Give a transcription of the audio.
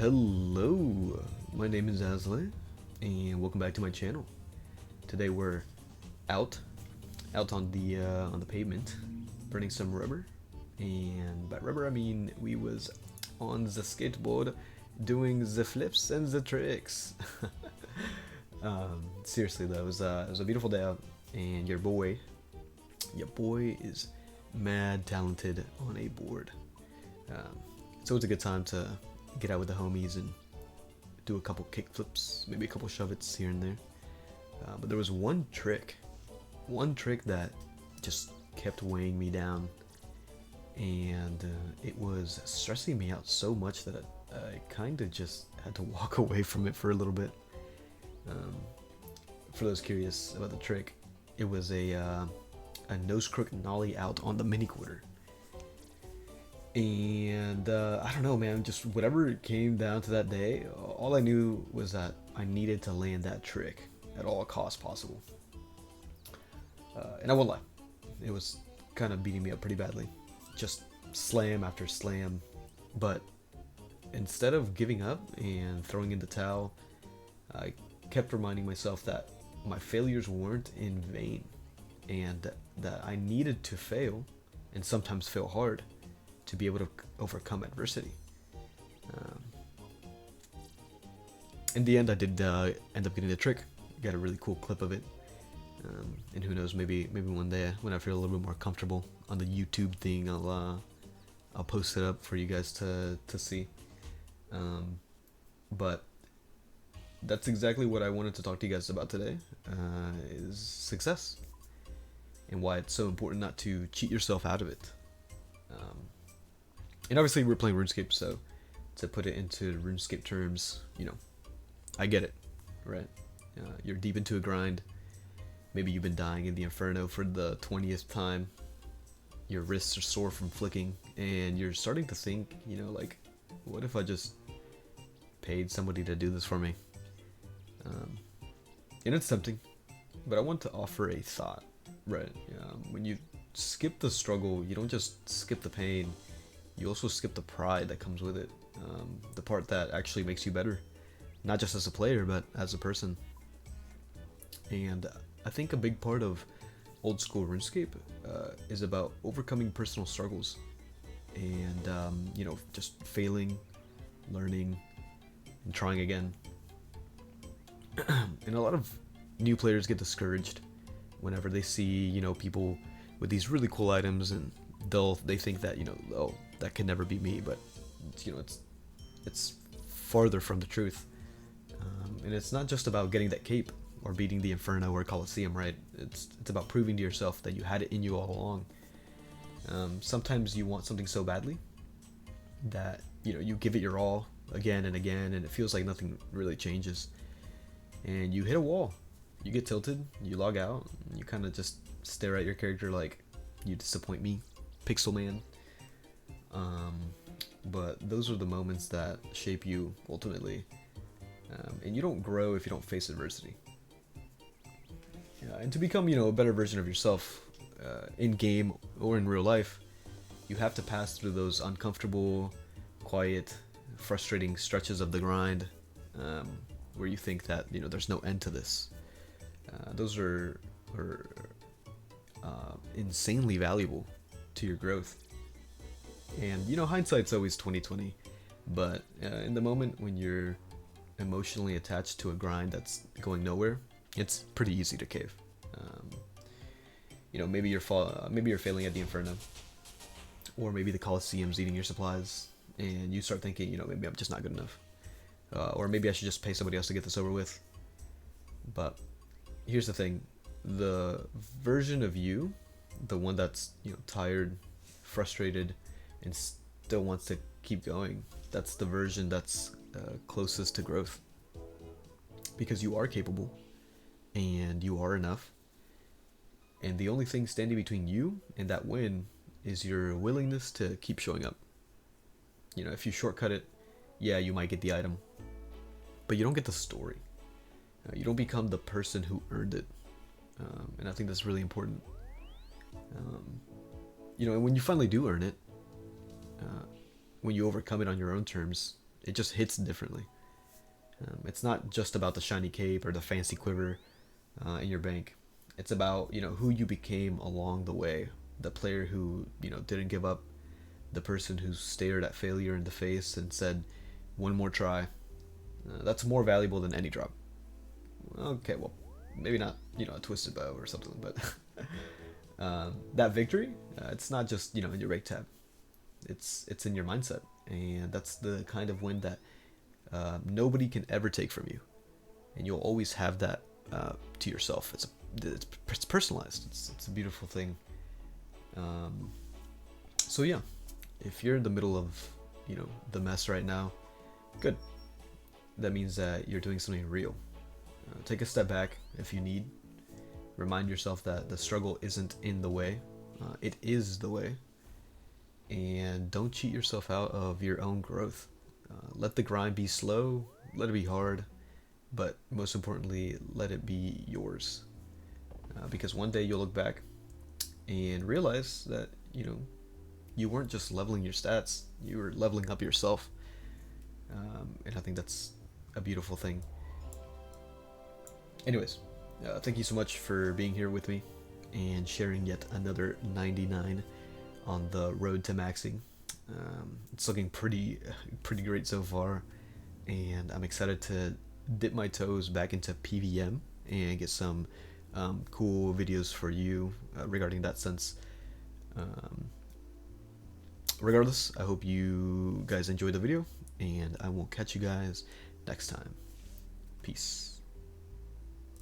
Hello, my name is Asle, and welcome back to my channel. Today we're out on the pavement, burning some rubber, and by rubber I mean we was on the skateboard doing the flips and the tricks. Seriously though, it was a beautiful day out, and your boy is mad talented on a board. So it's a good time to get out with the homies and do a couple kick flips, maybe a couple shove-its here and there. But there was one trick that just kept weighing me down, and it was stressing me out so much that I kind of just had to walk away from it for a little bit. For those curious about the trick, it was a nose crook nollie out on the mini quarter. And I don't know, man, just whatever it came down to that day, all I knew was that I needed to land that trick at all costs possible. And I won't lie, it was kind of beating me up pretty badly. Just slam after slam. But instead of giving up and throwing in the towel, I kept reminding myself that my failures weren't in vain, and that I needed to fail, and sometimes fail hard, to be able to overcome adversity. In the end, I did end up getting the trick. Got a really cool clip of it, and who knows, maybe one day when I feel a little bit more comfortable on the YouTube thing, I'll post it up for you guys to see. But that's exactly what I wanted to talk to you guys about today, is success, and why it's so important not to cheat yourself out of it. And obviously we're playing RuneScape, so to put it into RuneScape terms, I get it, right? You're deep into a grind. Maybe you've been dying in the Inferno for the 20th time. Your wrists are sore from flicking, and you're starting to think, like, what if I just paid somebody to do this for me? And it's tempting, but I want to offer a thought, right? When you skip the struggle, you don't just skip the pain. You also skip the pride that comes with it, the part that actually makes you better, not just as a player, but as a person. And I think a big part of Old School RuneScape is about overcoming personal struggles, and just failing, learning, and trying again. And a lot of new players get discouraged whenever they see people with these really cool items, and they think that oh, that can never be me, but it's farther from the truth. And it's not just about getting that cape or beating the Inferno or Colosseum, right? It's about proving to yourself that you had it in you all along. Sometimes you want something so badly that you give it your all again and again, and it feels like nothing really changes, and you hit a wall. You get tilted, you log out, and you kind of just stare at your character like, you disappoint me, Pixel Man. But those are the moments that shape you ultimately, and you don't grow if you don't face adversity. And to become a better version of yourself, in game or in real life, you have to pass through those uncomfortable, quiet, frustrating stretches of the grind, where you think that there's no end to this. Those are insanely valuable to your growth. And hindsight's always 20/20, but in the moment when you're emotionally attached to a grind that's going nowhere, it's pretty easy to cave. Maybe you're failing at the Inferno, or maybe the Colosseum's eating your supplies, and you start thinking, maybe I'm just not good enough, or maybe I should just pay somebody else to get this over with. But here's the thing: the version of you, the one that's tired, frustrated, and still wants to keep going, that's the version that's closest to growth, because you are capable and you are enough, and the only thing standing between you and that win is your willingness to keep showing up. If you shortcut it, yeah, you might get the item, but you don't get the story. You don't become the person who earned it, and I think that's really important. And when you finally do earn it, when you overcome it on your own terms, it just hits differently. It's not just about the shiny cape or the fancy quiver in your bank. It's about, you know, who you became along the way. The player who, you know, didn't give up. The person who stared at failure in the face and said, "One more try." That's more valuable than any drop. Okay, well, maybe not, you know, a twisted bow or something, but that victory, it's not just, you know, in your rake tab. It's in your mindset, and that's the kind of win that nobody can ever take from you, and you'll always have that to yourself. It's personalized. It's a beautiful thing. So yeah, if you're in the middle of, you know, the mess right now, good. That means that you're doing something real. Take a step back if you need. Remind yourself that the struggle isn't in the way, it is the way. And don't cheat yourself out of your own growth. Let the grind be slow, let it be hard, but most importantly, let it be yours. Because one day you'll look back and realize that, you know, you weren't just leveling your stats, you were leveling up yourself. And I think that's a beautiful thing. Anyways, thank you so much for being here with me and sharing yet another 99 on the road to maxing. It's looking pretty great so far, and I'm excited to dip my toes back into PVM and get some cool videos for you regarding that sense. Regardless, I hope you guys enjoyed the video, and I will catch you guys next time. Peace.